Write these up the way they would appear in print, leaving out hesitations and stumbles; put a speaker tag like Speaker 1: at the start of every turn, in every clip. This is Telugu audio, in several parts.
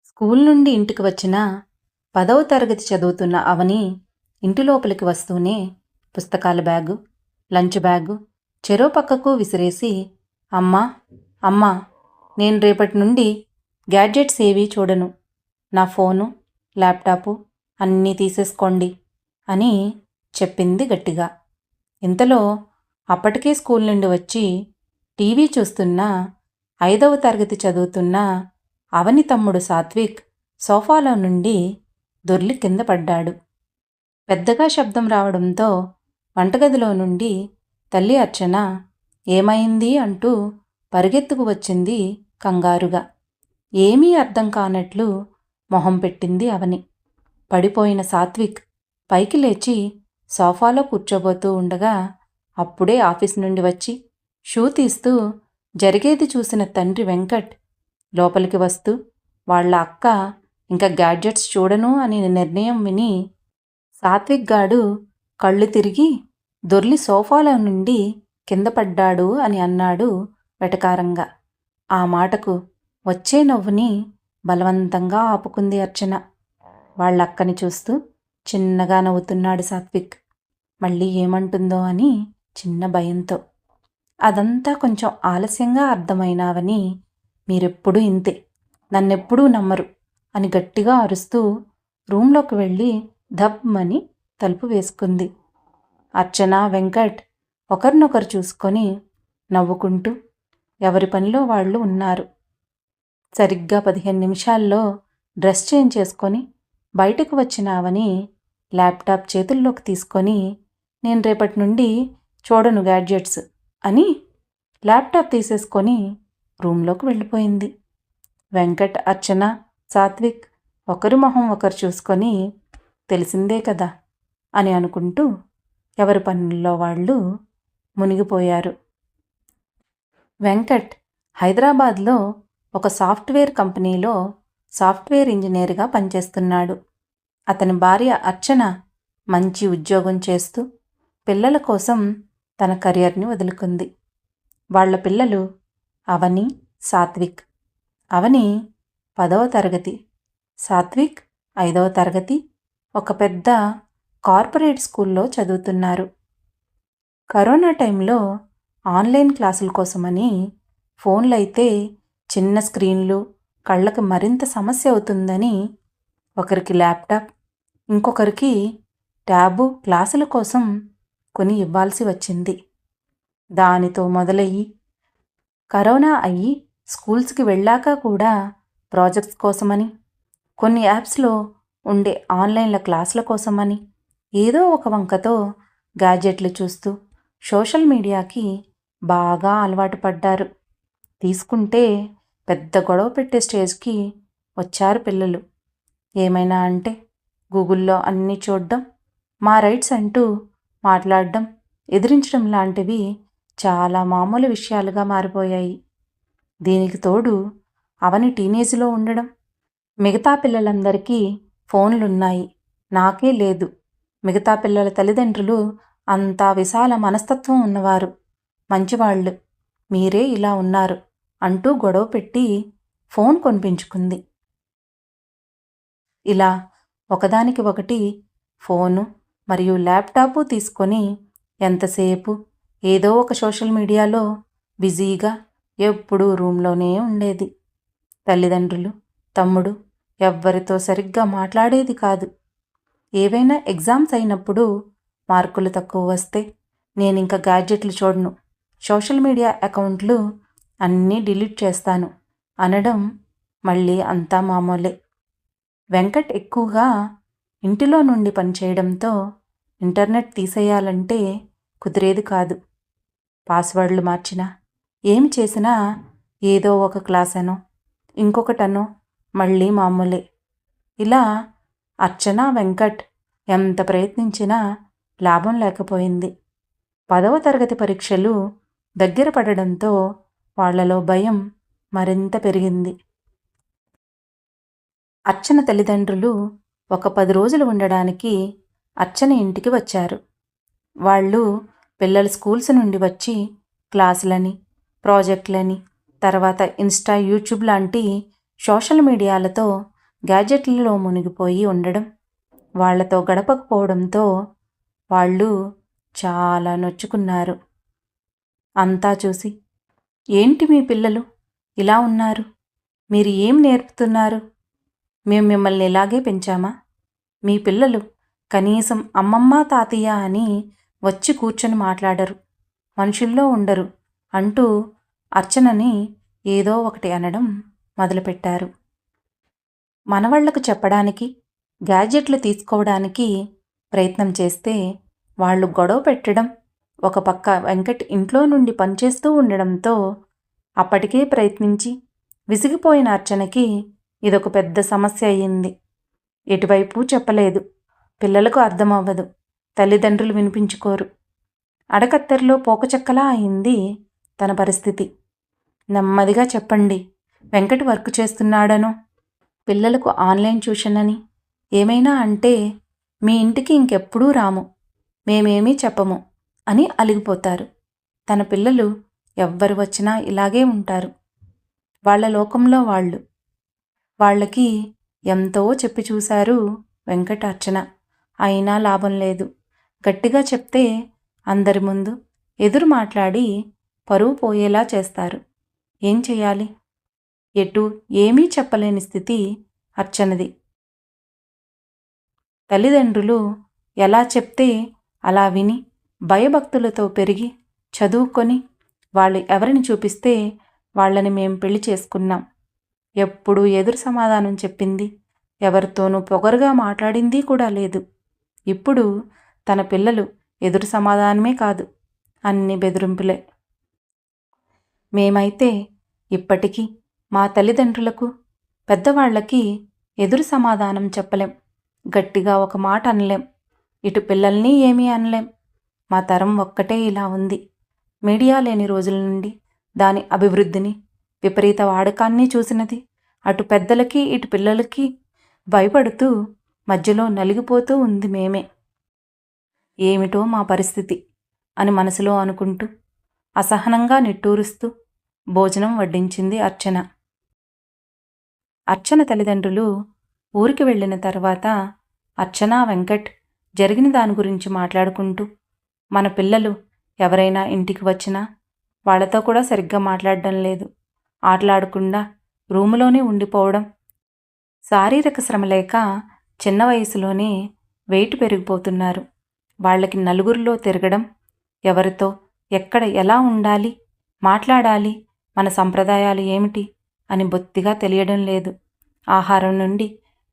Speaker 1: స్కూల్ నుండి ఇంటికి వచ్చిన 10వ తరగతి చదువుతున్న అవని ఇంటి లోపలికి వస్తూనే పుస్తకాల బ్యాగు, లంచ్ బ్యాగు చెరో పక్కకు విసిరేసి, అమ్మా అమ్మా, నేను రేపటి నుండి గ్యాడ్జెట్స్ ఏవీ చూడను, నా ఫోను, ల్యాప్టాపు అన్నీ తీసేసుకోండి అని చెప్పింది గట్టిగా. ఇంతలో అప్పటికే స్కూల్ నుండి వచ్చి టీవీ చూస్తున్న 5వ తరగతి చదువుతున్న అవని తమ్ముడు సాత్విక్ సోఫాలో నుండి దొర్లి కింద పడ్డాడు. పెద్దగా శబ్దం రావడంతో వంటగదిలో నుండి తల్లి అర్చన ఏమైంది అంటూ పరిగెత్తుకు వచ్చింది కంగారుగా. ఏమీ అర్థం కానట్లు మొహం పెట్టింది అవని. పడిపోయిన సాత్విక్ పైకి లేచి సోఫాలో కూర్చోబోతూ ఉండగా అప్పుడే ఆఫీస్ నుండి వచ్చి షూ తీస్తూ జరిగేది చూసిన తండ్రి వెంకట్ లోపలికి వస్తూ వాళ్ళ అక్క ఇంకా గ్యాడ్జెట్స్ చూడను అని నిర్ణయం విని సాత్విక్ గాడు కళ్ళు తిరిగి దొర్లి సోఫాలో నుండి కింద పడ్డాడు అని అన్నాడు వెటకారంగా. ఆ మాటకు వచ్చే నవ్వుని బలవంతంగా ఆపుకుంది అర్చన. వాళ్ళక్కని చూస్తూ చిన్నగా నవ్వుతున్నాడు సాత్విక్. మళ్ళీ ఏమంటుందో అని చిన్న భయంతో. అదంతా కొంచెం ఆలస్యంగా అర్థమైనావని, మీరెప్పుడూ ఇంతే, నన్నెప్పుడూ నమ్మరు అని గట్టిగా అరుస్తూ రూంలోకి వెళ్ళి ధబ్బమని తలుపు వేసుకుంది. అర్చన, వెంకట్ ఒకరినొకరు చూసుకొని నవ్వుకుంటూ ఎవరి పనిలో వాళ్ళు ఉన్నారు. సరిగ్గా 15 నిమిషాల్లో డ్రెస్ చేంజ్ చేసుకొని బయటకు వచ్చినావని ల్యాప్టాప్ చేతుల్లోకి తీసుకొని, నేను రేపటి నుండి చూడను గ్యాడ్జెట్స్ అని ల్యాప్టాప్ తీసేసుకొని రూంలోకి వెళ్ళిపోయింది. వెంకట్, అర్చన, సాత్విక్ ఒకరి మొహం ఒకరు చూసుకొని తెలిసిందే కదా అని అనుకుంటూ ఎవరి పనుల్లో వాళ్ళు మునిగిపోయారు. వెంకట్ హైదరాబాద్లో ఒక సాఫ్ట్వేర్ కంపెనీలో సాఫ్ట్వేర్ ఇంజనీర్గా పనిచేస్తున్నాడు. అతని భార్య అర్చన మంచి ఉద్యోగం చేస్తూ పిల్లల కోసం తన కెరియర్ని వదులుకుంది. వాళ్ల పిల్లలు అవని, సాత్విక్. అవని 10వ తరగతి, సాత్విక్ 5వ తరగతి ఒక పెద్ద కార్పొరేట్ స్కూల్లో చదువుతున్నారు. కరోనా టైంలో ఆన్లైన్ క్లాసుల కోసమని ఫోన్లైతే చిన్న స్క్రీన్లు కళ్ళకి మరింత సమస్య అవుతుందని ఒకరికి ల్యాప్టాప్, ఇంకొకరికి ట్యాబు క్లాసుల కోసం కొని ఇవ్వాల్సి వచ్చింది. దానితో మొదలయ్యి కరోనా అయ్యి స్కూల్స్కి వెళ్ళాక కూడా ప్రాజెక్ట్స్ కోసమని, కొన్ని యాప్స్లో ఉండే ఆన్లైన్ల క్లాసుల కోసమని ఏదో ఒక వంకతో గ్యాడ్జెట్లు చూస్తూ సోషల్ మీడియాకి బాగా అలవాటు పడ్డారు. తీసుకుంటే పెద్ద గొడవ పెట్టే స్టేజ్కి వచ్చారు పిల్లలు. ఏమైనా అంటే గూగుల్లో అన్నీ చూడడం, మా రైట్స్ అంటూ మాట్లాడడం, ఎదిరించడం లాంటివి చాలా మామూలు విషయాలుగా మారిపోయాయి. దీనికి తోడు అవని టీనేజ్లో ఉండడం. మిగతా పిల్లలందరికీ ఫోన్లున్నాయి, నాకే లేదు. మిగతా పిల్లల తల్లిదండ్రులు అంతా విశాల మనస్తత్వం ఉన్నవారు, మంచివాళ్ళు, మీరే ఇలా ఉన్నారు అంటూ గొడవ పెట్టి ఫోన్ కొనిపించుకుంది. ఇలా ఒకదానికి ఒకటి ఫోను మరియు ల్యాప్టాపు తీసుకొని ఎంతసేపు ఏదో ఒక సోషల్ మీడియాలో బిజీగా ఎప్పుడూ రూంలోనే ఉండేది. తల్లిదండ్రులు, తమ్ముడు ఎవ్వరితో సరిగ్గా మాట్లాడేది కాదు. ఏవైనా ఎగ్జామ్స్ అయినప్పుడు మార్కులు తక్కువ వస్తే నేనింక గ్యాడ్జెట్లు చూడను, సోషల్ మీడియా అకౌంట్లు అన్నీ డిలీట్ చేస్తాను అనడం మళ్ళీ అంతా మామూలే. వెంకట్ ఎక్కువగా ఇంటిలో నుండి పనిచేయడంతో ఇంటర్నెట్ తీసేయాలంటే కుదిరేది కాదు. పాస్వర్డ్లు మార్చినా, ఏమి చేసినా ఏదో ఒక క్లాస్ అనో ఇంకొకటనో మళ్ళీ మామూలే. ఇలా అర్చన, వెంకట్ ఎంత ప్రయత్నించినా లాభం లేకపోయింది. 10వ తరగతి పరీక్షలు దగ్గర పడడంతో వాళ్లలో భయం మరింత పెరిగింది. అర్చన తల్లిదండ్రులు ఒక 10 రోజులు ఉండడానికి అర్చన ఇంటికి వచ్చారు. వాళ్ళు పిల్లలు స్కూల్స్ నుండి వచ్చి క్లాసులని, ప్రాజెక్టులని, తర్వాత ఇన్స్టా, యూట్యూబ్ లాంటి సోషల్ మీడియాలతో గ్యాజెట్లలో మునిగిపోయి ఉండడం, వాళ్లతో గడపకపోవడంతో వాళ్ళు చాలా నొచ్చుకున్నారు. అంతా చూసి, ఏంటి మీ పిల్లలు ఇలా ఉన్నారు? మీరు ఏం నేర్పుతున్నారు? మేము మిమ్మల్ని ఇలాగే పెంచామా? మీ పిల్లలు కనీసం అమ్మమ్మ తాతయ్య అని వచ్చి కూర్చొని మాట్లాడరు, మనుషుల్లో ఉండరు అంటూ అర్చనని ఏదో ఒకటి అనడం మొదలుపెట్టారు. మనవాళ్లకు చెప్పడానికి, గ్యాడ్జెట్లు తీసుకోవడానికి ప్రయత్నం చేస్తే వాళ్ళు గొడవ పెట్టడం, ఒక పక్క వెంకట్ ఇంట్లో నుండి పనిచేస్తూ ఉండడంతో అప్పటికే ప్రయత్నించి విసిగిపోయిన అర్చనకి ఇదొక పెద్ద సమస్య అయ్యింది. ఎటువైపు చెప్పలేదు, పిల్లలకు అర్థమవ్వదు, తల్లిదండ్రులు వినిపించుకోరు. అడకత్తెరలో పోకచెక్కలా అయింది తన పరిస్థితి. నెమ్మదిగా చెప్పండి, వెంకట్ వర్క్ చేస్తున్నాడనో, పిల్లలకు ఆన్లైన్ ట్యూషన్ అని ఏమైనా అంటే మీ ఇంటికి ఇంకెప్పుడూ రాము, మేమేమీ చెప్పము అని అలిగిపోతారు. తన పిల్లలు ఎవ్వరు వచ్చినా ఇలాగే ఉంటారు. వాళ్ళ లోకంలో వాళ్ళు. వాళ్ళకి ఎంతో చెప్పి చూశారు వెంకట, అర్చన. అయినా లాభం లేదు. గట్టిగా చెప్తే అందరి ముందు ఎదురు మాట్లాడి పరువు పోయేలా చేస్తారు. ఏం చెయ్యాలి? ఎటు ఏమీ చెప్పలేని స్థితి అర్చనది. తల్లిదండ్రులు ఎలా చెప్తే అలా విని భయభక్తులతో పెరిగి చదువుకొని వాళ్ళు ఎవరిని చూపిస్తే వాళ్ళని మేం పెళ్లి చేసుకున్నాం. ఎప్పుడూ ఎదురు సమాధానం చెప్పింది, ఎవరితోనూ పొగరుగా మాట్లాడింది కూడా లేదు. ఇప్పుడు తన పిల్లలు ఎదురు సమాధానమే కాదు, అన్ని బెదిరింపులే. మేమైతే ఇప్పటికీ మా తల్లిదండ్రులకు, పెద్దవాళ్లకి ఎదురు సమాధానం చెప్పలేం, గట్టిగా ఒక మాట అనలేం, ఇటు పిల్లల్ని ఏమీ అనలేం. మా తరం ఒక్కటే ఇలా ఉంది. మీడియా లేని రోజుల నుండి దాని అభివృద్ధిని, విపరీత వాడకాన్ని చూసినది. అటు పెద్దలకి ఇటు పిల్లలకి భయపడుతూ మధ్యలో నలిగిపోతూ ఉంది మేమే. ఏమిటో మా పరిస్థితి అని మనసులో అనుకుంటూ అసహనంగా నిట్టూరుస్తూ భోజనం వడ్డించింది అర్చన. అర్చన తల్లిదండ్రులు ఊరికి వెళ్ళిన తర్వాత అర్చన, వెంకట్ జరిగిన దాని గురించి మాట్లాడుకుంటూ, మన పిల్లలు ఎవరైనా ఇంటికి వచ్చినా వాళ్లతో కూడా సరిగ్గా మాట్లాడడం లేదు, ఆటలాడకుండా రూములోనే ఉండిపోవడం, శారీరక శ్రమ లేక చిన్న వయసులోనే వెయిట్ పెరిగిపోతున్నారు, వాళ్ళకి నలుగురిలో తిరగడం, ఎవరితో ఎక్కడ ఎలా ఉండాలి, మాట్లాడాలి, మన సంప్రదాయాలు ఏమిటి అని బొత్తిగా తెలియడం లేదు. ఆహారం నుండి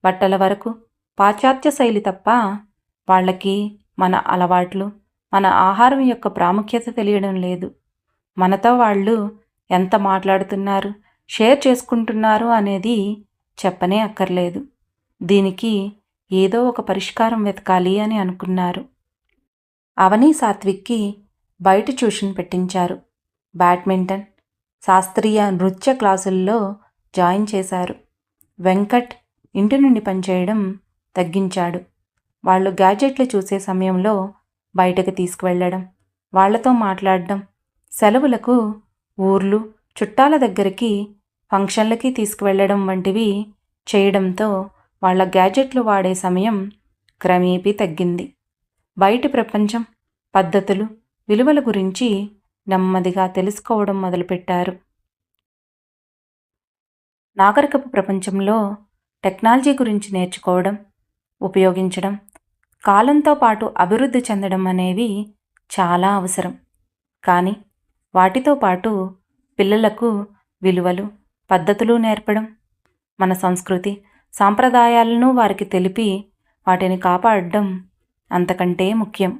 Speaker 1: బట్టల వరకు పాశ్చాత్య శైలి తప్ప వాళ్ళకి మన అలవాట్లు, మన ఆహారం యొక్క ప్రాముఖ్యత తెలియడం లేదు. మనతో వాళ్ళు ఎంత మాట్లాడుతున్నారు, షేర్ చేసుకుంటున్నారు అనేది చెప్పనే అక్కర్లేదు. దీనికి ఏదో ఒక పరిష్కారం వెతకాలి అని అనుకున్నారు. అవని, సాత్విక్కి బయట ట్యూషన్ పెట్టించారు. బ్యాడ్మింటన్, శాస్త్రీయ నృత్య క్లాసుల్లో జాయిన్ చేశారు. వెంకట్ ఇంటి నుండి పనిచేయడం తగ్గించాడు. వాళ్ళు గ్యాడ్జెట్లు చూసే సమయంలో బయటకు తీసుకువెళ్ళడం, వాళ్లతో మాట్లాడడం, సెలవులకు ఊర్లు, చుట్టాల దగ్గరికి, ఫంక్షన్లకి తీసుకువెళ్ళడం వంటివి చేయడంతో వాళ్ళ గ్యాడ్జెట్లు వాడే సమయం క్రమేపీ తగ్గింది. బయటి ప్రపంచం, పద్ధతులు, విలువల గురించి నెమ్మదిగా తెలుసుకోవడం మొదలుపెట్టారు. నాగరికపు ప్రపంచంలో టెక్నాలజీ గురించి నేర్చుకోవడం, ఉపయోగించడం, కాలంతో పాటు అభివృద్ధి చెందడం అనేవి చాలా అవసరం. కానీ వాటితో పాటు పిల్లలకు విలువలు, పద్ధతులు నేర్పడం, మన సంస్కృతి, సాంప్రదాయాలను వారికి తెలిపి వాటిని కాపాడడం అంతకంటే ముఖ్యం.